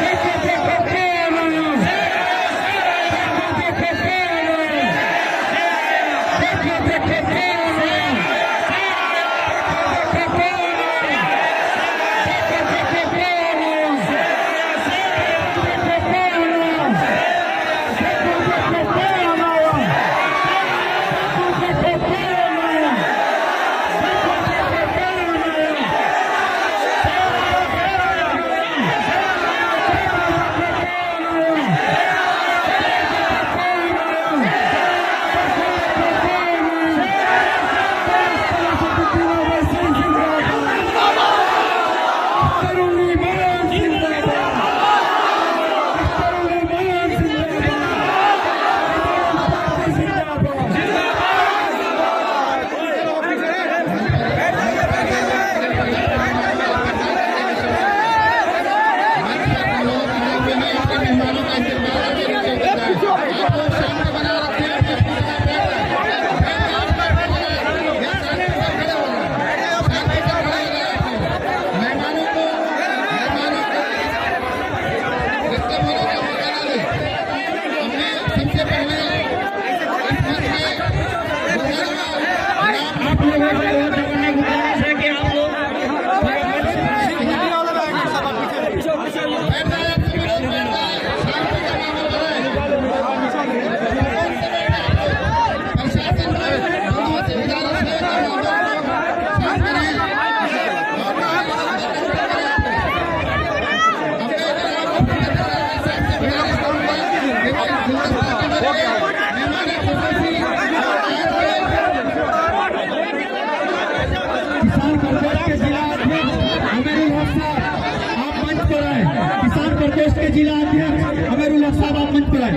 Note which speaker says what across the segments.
Speaker 1: देखो देखो कौन आया, देखो देखो कौन आया, देखो देखो कौन आया, देखो कौन आया, देखो देखो कौन आया, देखो कौन आया, देखो देखो कौन आया, देखो देखो कौन आया, प्रदेश के जिला अध्यक्ष अमीरुल हक साहब आप मंच पर आए।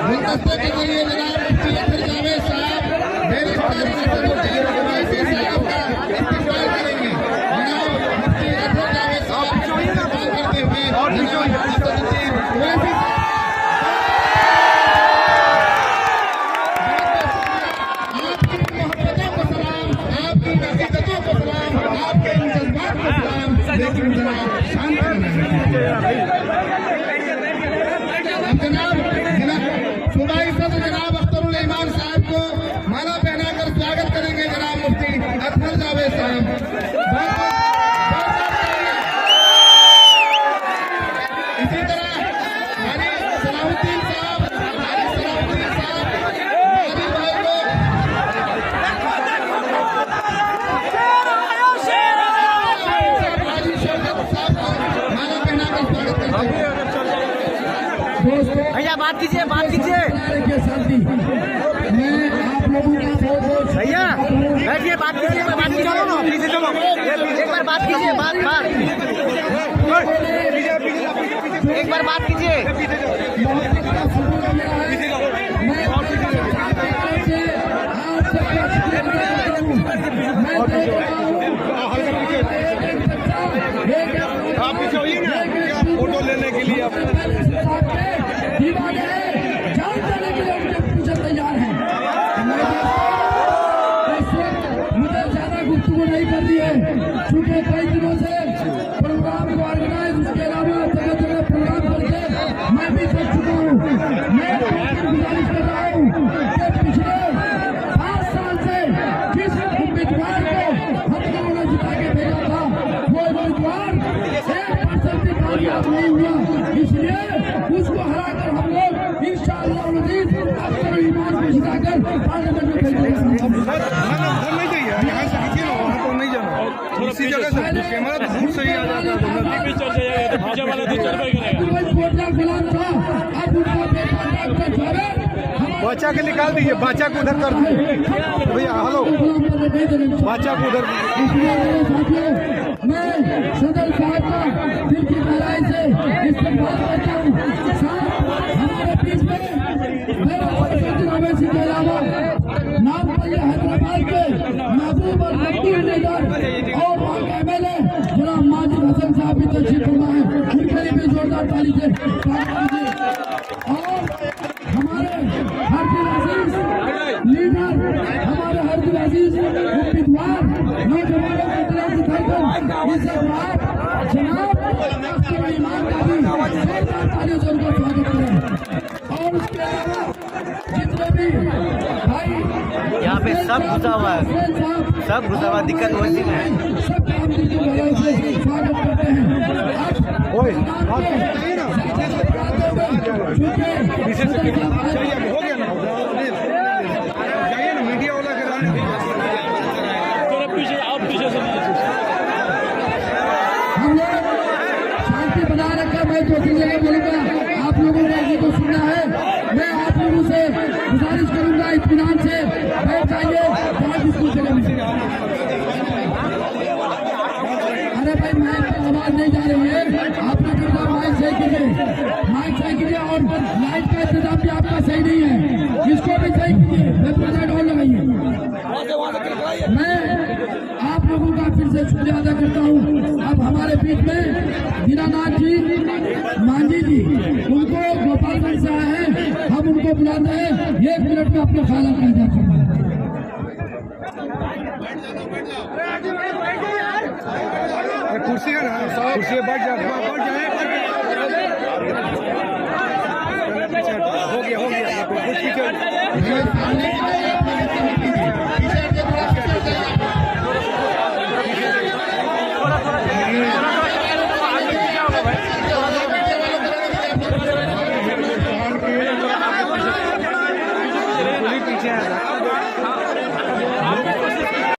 Speaker 1: गुलदस्ते के लिए जनाब मुफ्ती अख्तर जावेद साहब मेरे साहब का इस्तेमाल करेंगे। जनाब मुफ्ती अख्तर जावेद साहब इस्तेमाल करते हुए जनाब असदुद्दीन ओवैसी आपकी मोहब्बतों को सलाम, आपकी नसीहतों को सलाम, आपके जज्बात को सलाम, लेकिन जनाब शांत सूबाई सदर जनाब अख्तरुल ईमान साहब को माला पहनाकर स्वागत करेंगे। जनाब मुफ्ती अख्तर जावेद साहब इसी तरह हाजी सलाहुद्दीन साहब हाजी भाई को हाजी शौकत साहब को माला पहनाकर स्वागत करते हैं।
Speaker 2: भैया बात कीजिए, बात कीजिए
Speaker 1: मैं आप लोगों का बहुत
Speaker 2: भैया बैठिए, बात कीजिए, बात कीजिए, चलो ना पीछे चलो, एक बार बात कीजिए, बात एक बार बात कीजिए।
Speaker 3: आप पीछे होइए ना फोटो लेने के लिए
Speaker 1: तैयार है। मुझे ज्यादा गुफ्तगू नहीं करनी है क्योंकि कई दिनों से प्रोग्राम को ऑर्गेनाइज उसके अलावा जगह जगह प्रोग्राम करके मैं भी थक चुका हूँ। मैं गुजारिश कर रहा हूँ पार्लियामेंट में भेजेंगे।
Speaker 3: उधर नहीं चाहिए, यहाँ से खींचिए ना, वहाँ तो नहीं जाना। इसी जगह से कैमरा तो दूर से ही आ जाता है। बच्चा के निकाल दीजिए, बच्चा को उधर कर दीजिए भैया। हेलो, बच्चा को उधर।
Speaker 1: मैं सदर साहब का दिल की गहराई से इस्तेमाल करता हूँ। हमारे बीच में मेरा ओवैसी के अलावा नागपल्ली हैदराबाद के महबूब और मकबूल लीडर और MLA जनाब माजिद हसन साहब भी तशरीफ फरमा है, उनके लिए भी जोरदार ताली से स्वागत कीजिए। और हमारे हरदिल अजीज लीडर, हमारे हरदिल अजीज उम्मीदवार नौजवानों को तरफ दिखाकर इज्जतदार जनाब अख्तर ईमान का भी जोरदार तालियों से उनका स्वागत करें। और उसके अलावा जितने भी भाई
Speaker 2: यहाँ पे सब घुसा हुआ है, सब घुसा हुआ, दिक्कत वही है।
Speaker 1: सब काम दिल की गहराई से स्वागत करते हैं।
Speaker 3: ओए, बात कीजिए ना। पीछे से चाहिए, हो गया ना, जाइए ना, मीडिया वाला के रहने दीजिए।
Speaker 1: हम लोग शांति बना रखा। मैं दो तीन जगह बोलूंगा, आप लोगों ने इसी को सुनना है। मैं आप लोगों से गुजारिश करूंगा, इत्मीनान से बैठ जाइए। अरे भाई माइक की आवाज नहीं जा रही है, आप लोग माइक सही कीजिए, माइक सही कीजिए। और लाइट का इंतजाम भी आपका सही नहीं है, इसको भी सही कीजिए। वेबसाइट और लगाइए। मैं आप लोगों का फिर से शुक्रिया अदा करता हूँ। अब हमारे बीच में दीनानाथ जी मांझी जी, उनको गोपालगंज से आए हैं, हम उनको बुलाते हैं। 1 मिनट में अपना ख्याल रखा जा सकता है।
Speaker 3: कुर्सी है ना, कुर्सी बैठ जाए, बैठ जाए। हो गया, हो गया, कुछ पीछे। पीछे